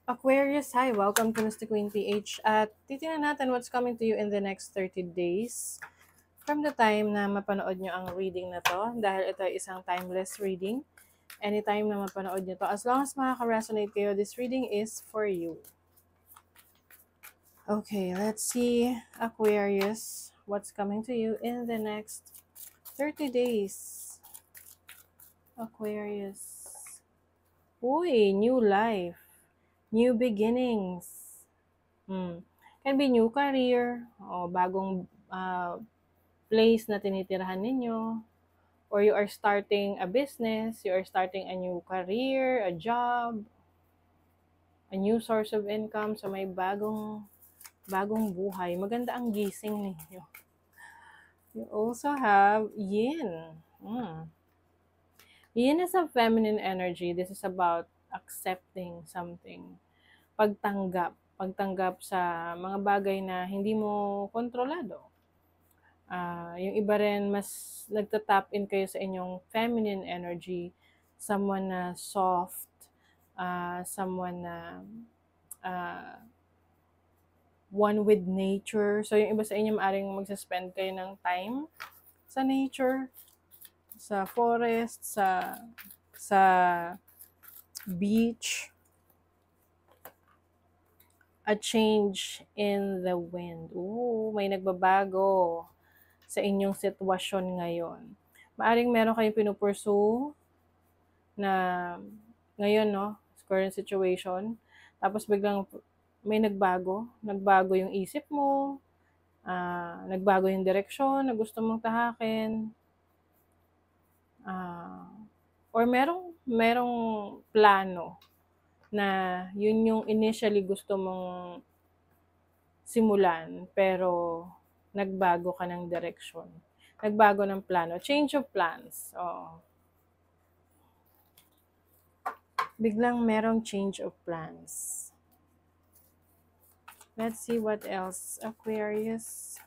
Aquarius, hi! Welcome to Mr. Queen PH. At titingnan natin what's coming to you in the next 30 days. From the time na mapanood nyo ang reading na to, dahil ito ay isang timeless reading, anytime na mapanood nyo to, as long as makaka-resonate kayo, this reading is for you. Okay, let's see, Aquarius, what's coming to you in the next 30 days. Aquarius. Uy, new life. New beginnings. Can be new career, o bagong place na tinitirahan ninyo, or you are starting a business, you are starting a new career, a job, a new source of income, so may bagong buhay. Maganda ang gising ninyo. You also have Yin. Yin is a feminine energy. This is about accepting something. Pagtanggap sa mga bagay na hindi mo kontrolado. Yung iba rin, mas nagtatap in kayo sa inyong feminine energy. Someone na soft, someone na one with nature. So, yung iba sa inyo, maaaring magsaspend kayo ng time sa nature, sa forest, sa beach. A change in the wind. Ooh, may nagbabago sa inyong sitwasyon ngayon. Maaring meron kayong pinupursue na ngayon, no, current situation, tapos biglang may nagbago yung isip mo, nagbago yung direksyon na gusto mong tahakin, or merong plano na yun yung initially gusto mong simulan, pero nagbago ka ng direksyon. Nagbago ng plano. Change of plans. Oo. Biglang merong change of plans. Let's see what else. Aquarius.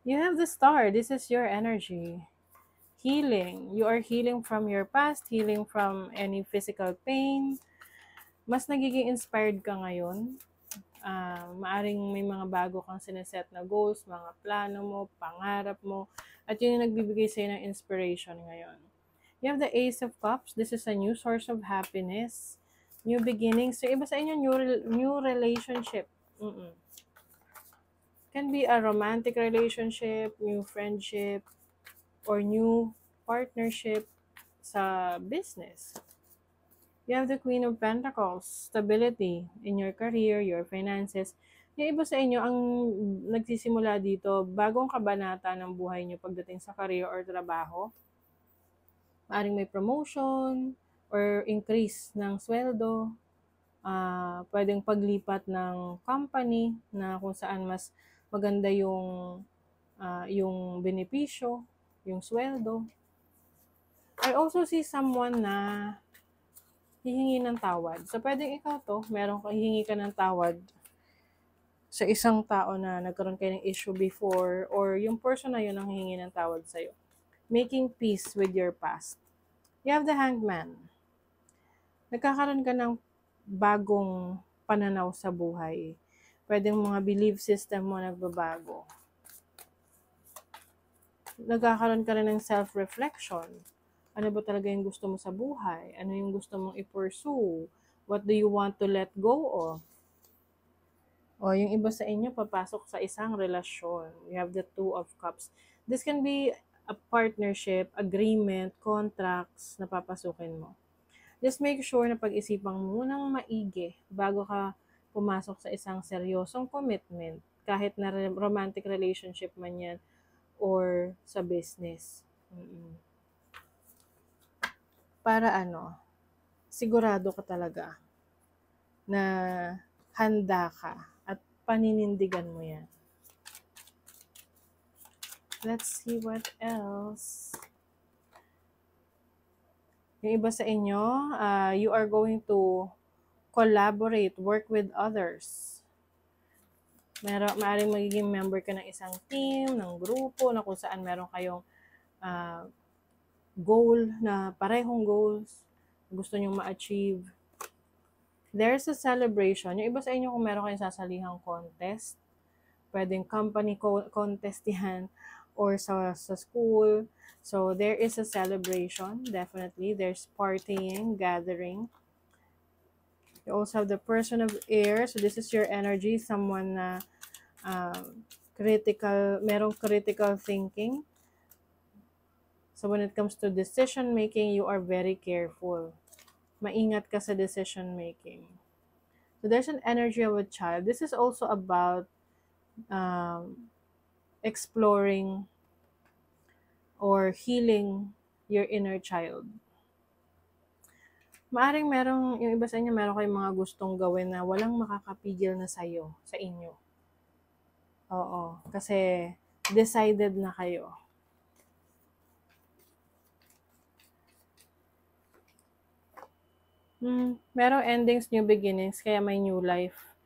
You have the Star. This is your energy. Healing. You are healing from your past, healing from any physical pain. Mas nagiging inspired ka ngayon. Maaring may mga bago kang sineset na goals, mga plano mo, pangarap mo, at yun yung nagbibigay sa'yo ng inspiration ngayon. You have the Ace of Cups. This is a new source of happiness, new beginnings. So, iba sa inyo, new relationship. Can be a romantic relationship, new friendship, or new partnership sa business. You have the Queen of Pentacles, stability in your career, your finances. Yung iba sa inyo, ang nagsisimula dito, bagong kabanata ng buhay nyo pagdating sa career or trabaho. Maaring may promotion or increase ng sweldo. Pwedeng paglipat ng company na kung saan mas maganda yung benepisyo, yung sweldo. I also see someone na hihingi ng tawad. So, pwedeng ikaw to, meron ka, hihingi ka ng tawad sa isang tao na nagkaroon kayo ng issue before, or yung person na yun ang hihingi ng tawad sa'yo. Making peace with your past. You have the Hanged Man. Nagkakaroon ka ng bagong pananaw sa buhay. Pwedeng mga belief system mo nagbabago. Nagkakaroon ka rin ng self-reflection. Ano ba talaga yung gusto mo sa buhay? Ano yung gusto mong i-pursue? What do you want to let go of? O yung iba sa inyo, papasok sa isang relasyon. You have the Two of Cups. This can be a partnership, agreement, contracts na papasukin mo. Just make sure na pag-isipan mo munang maigi bago ka pumasok sa isang seryosong commitment, kahit na romantic relationship man yan or sa business. Para sigurado ka talaga na handa ka at paninindigan mo yan. Let's see what else. Yung iba sa inyo, you are going to collaborate, work with others. Maaaring magiging member ka ng isang team, ng grupo, na kung saan meron kayong goal, na parehong goals. gusto nyong ma-achieve. There's a celebration. Yung iba sa inyo kung meron kayong sasalihang contest, pwedeng company contest yan, or sa school. So, there is a celebration, definitely. There's partying, gathering. You also have the person of air. So, this is your energy. Someone na merong critical thinking. So, when it comes to decision making, you are very careful. Maingat ka sa decision making. So, there's an energy of a child. This is also about exploring or healing your inner child. Maaring yung iba sa inyo, meron kayong mga gustong gawin na walang makakapigil na sa'yo, sa inyo. Oo, kasi decided na kayo. Merong endings, new beginnings, kaya may new life.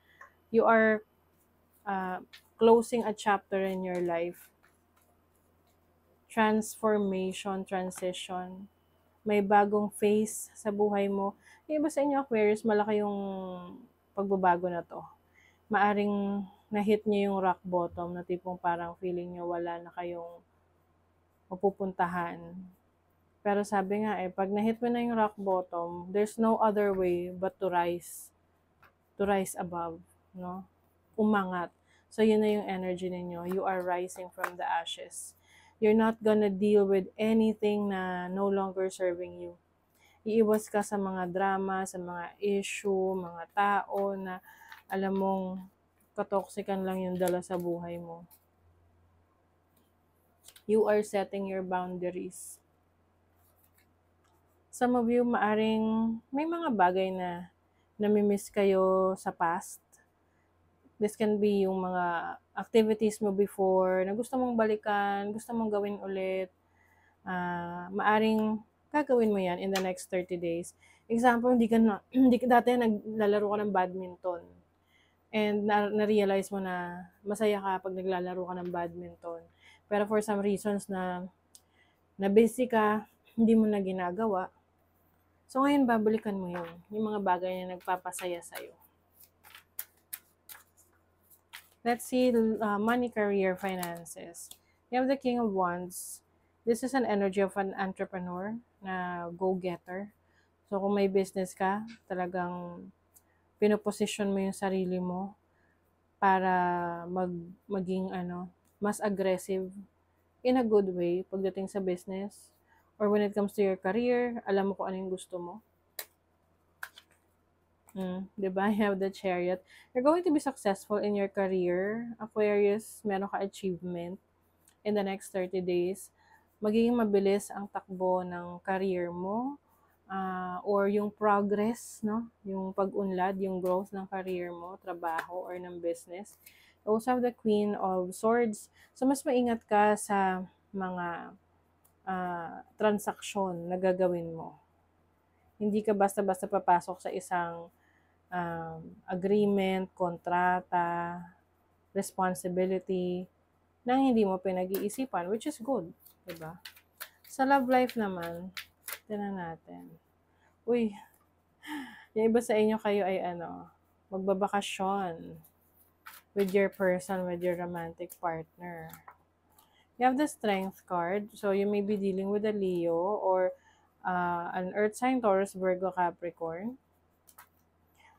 You are closing a chapter in your life. Transformation, transition. May bagong phase sa buhay mo. Yung iba sa inyo, Aquarius, malaki yung pagbabago na to. Maaring na-hit nyo yung rock bottom na tipong parang feeling nyo wala na kayong mapupuntahan. Pero sabi nga pag na-hit mo na yung rock bottom, there's no other way but to rise above, no? Umangat. So, yun na yung energy ninyo. You are rising from the ashes. You're not gonna deal with anything na no longer serving you. Iiwas ka sa mga drama, sa mga issue, mga tao na alam mong katoksikan lang yung dala sa buhay mo. You are setting your boundaries. Some of you, maaring may mga bagay na namimiss kayo sa past. This can be yung mga activities mo before na gusto mong balikan, gusto mong gawin ulit. Maaring gagawin mo yan in the next 30 days. Example, hindi dati naglalaro ka ng badminton. And na-realize mo na masaya ka pag naglalaro ka ng badminton. Pero for some reasons na busy ka, hindi mo na ginagawa. So ngayon, babalikan mo yun. Yung mga bagay na nagpapasaya sa'yo. Let's see money, career, finances. You have the King of Wands. This is an energy of an entrepreneur na go-getter. So kung may business ka, talagang pinoposition mo yung sarili mo para maging mas aggressive in a good way pagdating sa business. Or when it comes to your career, alam mo kung ano yung gusto mo. Diba? You have the Chariot. You're going to be successful in your career. Aquarius, meron ka achievement in the next 30 days. Magiging mabilis ang takbo ng career mo or yung progress, no? Yung pag-unlad, yung growth ng career mo, trabaho, or ng business. You also have the Queen of Swords. So, mas maingat ka sa mga transaksyon na gagawin mo. Hindi ka basta-basta papasok sa isang agreement, kontrata, responsibility nang hindi mo pinag-iisipan, which is good, diba? Sa love life naman, tingnan natin. Uy, yung iba sa inyo kayo ay magbabakasyon with your person, with your romantic partner. You have the Strength card, so you may be dealing with a Leo or an Earth sign, Taurus, Virgo, Capricorn.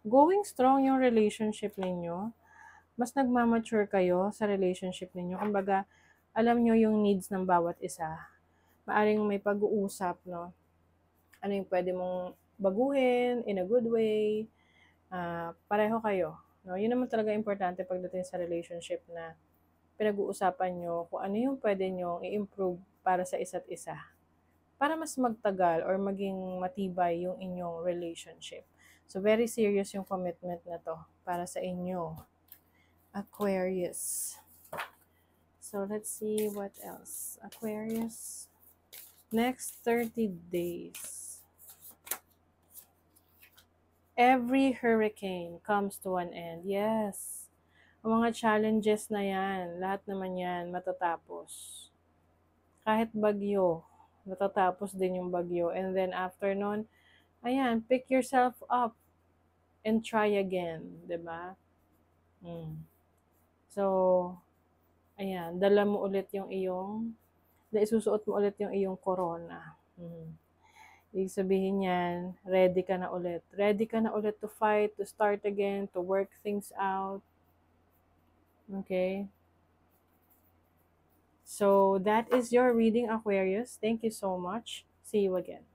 Going strong yung relationship ninyo. Mas nagmamature kayo sa relationship ninyo. Kumbaga, alam nyo yung needs ng bawat isa. Maaring may pag-uusap, no? Ano yung pwede mong baguhin in a good way. Pareho kayo. No? Yun naman talaga importante pagdating sa relationship na pinag-uusapan nyo kung ano yung pwede nyo i-improve para sa isa't isa. Para mas magtagal or maging matibay yung inyong relationship. So, very serious yung commitment na to para sa inyo, Aquarius. So, let's see what else. Aquarius. Next 30 days. Every hurricane comes to an end. Yes. Ang mga challenges na yan, lahat naman yan matatapos. Kahit bagyo, natatapos din yung bagyo. And then after nun, Ayan, pick yourself up and try again, 'di ba? Mm. So, ayan, dala mo ulit yung iyong, isusuot mo ulit yung iyong corona. Ibig sabihin niyan, ready ka na ulit. Ready ka na ulit to fight, to start again, to work things out. Okay? So, that is your reading, Aquarius. Thank you so much. See you again.